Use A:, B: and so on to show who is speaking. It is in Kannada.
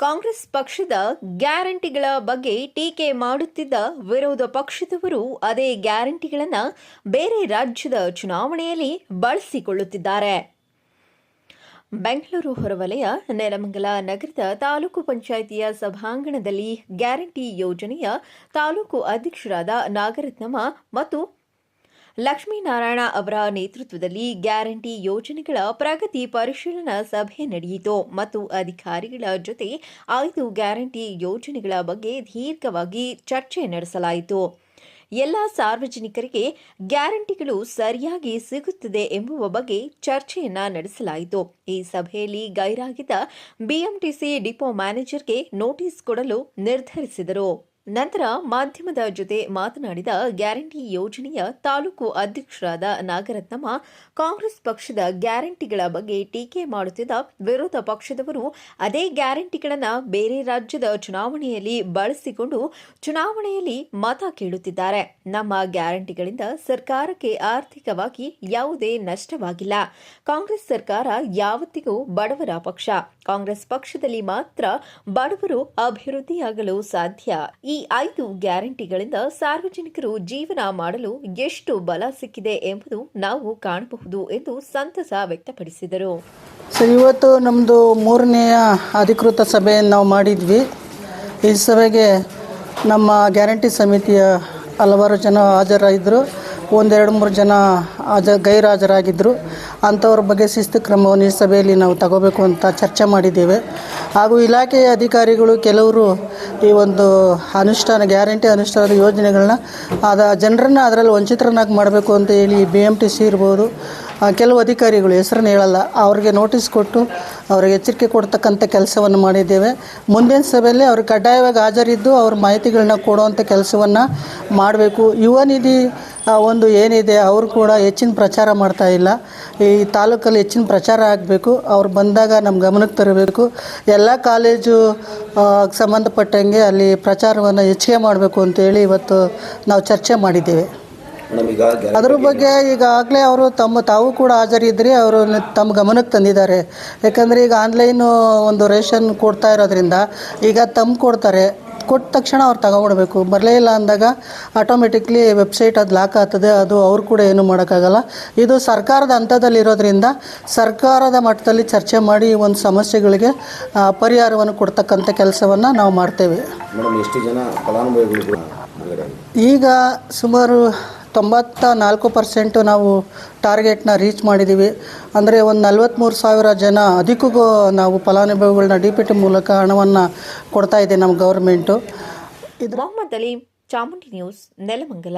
A: ಕಾಂಗ್ರೆಸ್ ಪಕ್ಷದ ಗ್ಯಾರಂಟಿಗಳ ಬಗ್ಗೆ ಟೀಕೆ ಮಾಡುತ್ತಿದ್ದ ವಿರೋಧ ಪಕ್ಷದವರು ಅದೇ ಗ್ಯಾರಂಟಿಗಳನ್ನು ಬೇರೆ ರಾಜ್ಯದ ಚುನಾವಣೆಯಲ್ಲಿ ಬಳಸಿಕೊಳ್ಳುತ್ತಿದ್ದಾರೆ. ಬೆಂಗಳೂರು ಹೊರವಲಯ ನೆಲಮಂಗಲ ನಗರದ ತಾಲೂಕು ಪಂಚಾಯಿತಿಯ ಸಭಾಂಗಣದಲ್ಲಿ ಗ್ಯಾರಂಟಿ ಯೋಜನೆಯ ತಾಲೂಕು ಅಧ್ಯಕ್ಷರಾದ ನಾಗರತ್ನಮ್ಮ ಮತ್ತು ಲಕ್ಷ್ಮೀನಾರಾಯಣ ಅವರ ನೇತೃತ್ವದಲ್ಲಿ ಗ್ಯಾರಂಟಿ ಯೋಜನೆಗಳ ಪ್ರಗತಿ ಪರಿಶೀಲನಾ ಸಭೆ ನಡೆಯಿತು ಮತ್ತು ಅಧಿಕಾರಿಗಳ ಜೊತೆ 5 ಗ್ಯಾರಂಟಿ ಯೋಜನೆಗಳ ಬಗ್ಗೆ ದೀರ್ಘವಾಗಿ ಚರ್ಚೆ ನಡೆಸಲಾಯಿತು. ಎಲ್ಲ ಸಾರ್ವಜನಿಕರಿಗೆ ಗ್ಯಾರಂಟಿಗಳು ಸರಿಯಾಗಿ ಸಿಗುತ್ತದೆ ಎಂಬುವ ಬಗ್ಗೆ ಚರ್ಚೆಯನ್ನ ನಡೆಸಲಾಯಿತು. ಈ ಸಭೆಯಲ್ಲಿ ಗೈರಾಗಿದ್ದ ಬಿಎಂಟಿಸಿ ಡಿಪೋ ಮ್ಯಾನೇಜರ್ಗೆ ನೋಟಿಸ್ ಕೊಡಲು ನಿರ್ಧರಿಸಿದರು. ನಂತರ ಮಾಧ್ಯಮದ ಜೊತೆ ಮಾತನಾಡಿದ ಗ್ಯಾರಂಟಿ ಯೋಜನೆಯ ತಾಲೂಕು ಅಧ್ಯಕ್ಷರಾದ ನಾಗರತ್ನಮ್ಮ, ಕಾಂಗ್ರೆಸ್ ಪಕ್ಷದ ಗ್ಯಾರಂಟಿಗಳ ಬಗ್ಗೆ ಟೀಕೆ ಮಾಡುತ್ತಿದ್ದ ವಿರೋಧ ಪಕ್ಷದವರು ಅದೇ ಗ್ಯಾರಂಟಿಗಳನ್ನು ಬೇರೆ ರಾಜ್ಯದ ಚುನಾವಣೆಯಲ್ಲಿ ಬಳಸಿಕೊಂಡು ಚುನಾವಣೆಯಲ್ಲಿ ಮತ ಕೇಳುತ್ತಿದ್ದಾರೆ. ನಮ್ಮ ಗ್ಯಾರಂಟಿಗಳಿಂದ ಸರ್ಕಾರಕ್ಕೆ ಆರ್ಥಿಕವಾಗಿ ಯಾವುದೇ ನಷ್ಟವಾಗಿಲ್ಲ. ಕಾಂಗ್ರೆಸ್ ಸರ್ಕಾರ ಯಾವತ್ತಿಗೂ ಬಡವರ ಪಕ್ಷ. ಕಾಂಗ್ರೆಸ್ ಪಕ್ಷದಲ್ಲಿ ಮಾತ್ರ ಬಡವರು ಅಭಿವೃದ್ಧಿಯಾಗಲು ಸಾಧ್ಯ. ಈ 5 ಗ್ಯಾರಂಟಿಗಳಿಂದ ಸಾರ್ವಜನಿಕರು ಜೀವನ ಮಾಡಲು ಎಷ್ಟು ಬಲ ಸಿಕ್ಕಿದೆ ಎಂಬುದು ನಾವು ಕಾಣಬಹುದು ಎಂದು ಸಂತಸ ವ್ಯಕ್ತಪಡಿಸಿದರು.
B: ಇವತ್ತು ನಮ್ಮದು 3ನೇಯ ಅಧಿಕೃತ ಸಭೆಯನ್ನು ನಾವು ಮಾಡಿದ್ವಿ. ಈ ಸಭೆಗೆ ನಮ್ಮ ಗ್ಯಾರಂಟಿ ಸಮಿತಿಯ ಹಲವಾರು ಜನ ಹಾಜರಾಗಿದ್ದರು. 1-2-3 ಜನ ಗೈರಾಜರಾಗಿದ್ದರು. ಅಂಥವ್ರ ಬಗ್ಗೆ ಶಿಸ್ತು ಕ್ರಮವನ್ನು ಈ ಸಭೆಯಲ್ಲಿ ನಾವು ತಗೋಬೇಕು ಅಂತ ಚರ್ಚೆ ಮಾಡಿದ್ದೇವೆ. ಹಾಗೂ ಇಲಾಖೆಯ ಅಧಿಕಾರಿಗಳು ಕೆಲವರು ಈ ಒಂದು ಗ್ಯಾರಂಟಿ ಅನುಷ್ಠಾನದ ಯೋಜನೆಗಳನ್ನ ಜನರನ್ನು ಅದರಲ್ಲಿ ವಂಚಿತರನ್ನಾಗಿ ಮಾಡಬೇಕು ಅಂತ ಹೇಳಿ BMTC ಇರ್ಬೋದು, ಕೆಲವು ಅಧಿಕಾರಿಗಳು ಹೆಸರನ್ನು ಹೇಳಲ್ಲ, ಅವ್ರಿಗೆ ನೋಟಿಸ್ ಕೊಟ್ಟು ಅವ್ರಿಗೆ ಎಚ್ಚರಿಕೆ ಕೊಡ್ತಕ್ಕಂಥ ಕೆಲಸವನ್ನು ಮಾಡಿದ್ದೇವೆ. ಮುಂದಿನ ಸಭೆಯಲ್ಲಿ ಅವ್ರಿಗೆ ಕಡ್ಡಾಯವಾಗಿ ಹಾಜರಿದ್ದು ಅವ್ರ ಮಾಹಿತಿಗಳನ್ನ ಕೊಡುವಂಥ ಕೆಲಸವನ್ನು ಮಾಡಬೇಕು. ಯುವ ನಿಧಿ ಒಂದು ಏನಿದೆ ಅವರು ಕೂಡ ಹೆಚ್ಚಿನ ಪ್ರಚಾರ ಮಾಡ್ತಾ ಇಲ್ಲ. ಈ ತಾಲೂಕಲ್ಲಿ ಹೆಚ್ಚಿನ ಪ್ರಚಾರ ಆಗಬೇಕು. ಅವ್ರು ಬಂದಾಗ ನಮ್ಮ ಗಮನಕ್ಕೆ ತರಬೇಕು. ಎಲ್ಲ ಕಾಲೇಜು ಸಂಬಂಧಪಟ್ಟಂಗೆ ಅಲ್ಲಿ ಪ್ರಚಾರವನ್ನು ಹೆಚ್ಚಿಗೆ ಮಾಡಬೇಕು ಅಂತೇಳಿ ಇವತ್ತು ನಾವು ಚರ್ಚೆ ಮಾಡಿದ್ದೇವೆ. ಅದ್ರ ಬಗ್ಗೆ ಈಗಾಗಲೇ ಅವರು ತಾವು ಕೂಡ ಹಾಜರಿದ್ದರೆ ಅವರು ತಮ್ಮ ಗಮನಕ್ಕೆ ತಂದಿದ್ದಾರೆ. ಯಾಕಂದರೆ ಈಗ ಆನ್ಲೈನು ಒಂದು ರೇಷನ್ ಕೊಡ್ತಾ ಇರೋದ್ರಿಂದ ಈಗ ಕೊಡ್ತಾರೆ, ಕೊಟ್ಟ ತಕ್ಷಣ ಅವ್ರು ತಗೊಂಡ್ಬಿಡ್ಬೇಕು. ಬರಲೇ ಇಲ್ಲ ಅಂದಾಗ ಆಟೋಮೆಟಿಕ್ಲಿ ವೆಬ್ಸೈಟ್ ಅದು ಲಾಕ್ ಆಗ್ತದೆ. ಅದು ಅವ್ರು ಕೂಡ ಏನೂ ಮಾಡೋಕ್ಕಾಗಲ್ಲ. ಇದು ಸರ್ಕಾರದ ಹಂತದಲ್ಲಿರೋದ್ರಿಂದ ಸರ್ಕಾರದ ಮಟ್ಟದಲ್ಲಿ ಚರ್ಚೆ ಮಾಡಿ ಒಂದು ಸಮಸ್ಯೆಗಳಿಗೆ ಪರಿಹಾರವನ್ನು ಕೊಡ್ತಕ್ಕಂಥ ಕೆಲಸವನ್ನು ನಾವು ಮಾಡ್ತೇವೆ.
C: ಎಷ್ಟು ಜನ ಫಲಾನುಭವಿಗಳು
B: ಈಗ ಸುಮಾರು 94% ನಾವು ಟಾರ್ಗೆಟ್ನ ರೀಚ್ ಮಾಡಿದ್ದೀವಿ. ಅಂದರೆ ಒಂದು 43,000 ಜನ ಅದಕ್ಕೂ ನಾವು ಫಲಾನುಭವಿಗಳನ್ನ DPT ಮೂಲಕ ಹಣವನ್ನು ಕೊಡ್ತಾ ಇದೆ ನಮ್ಮ ಗೌರ್ಮೆಂಟು.
A: ಮೊಹಮ್ಮದ್ ಅಲಿ, ಚಾಮುಂಡಿ ನ್ಯೂಸ್, ನೆಲಮಂಗಲ.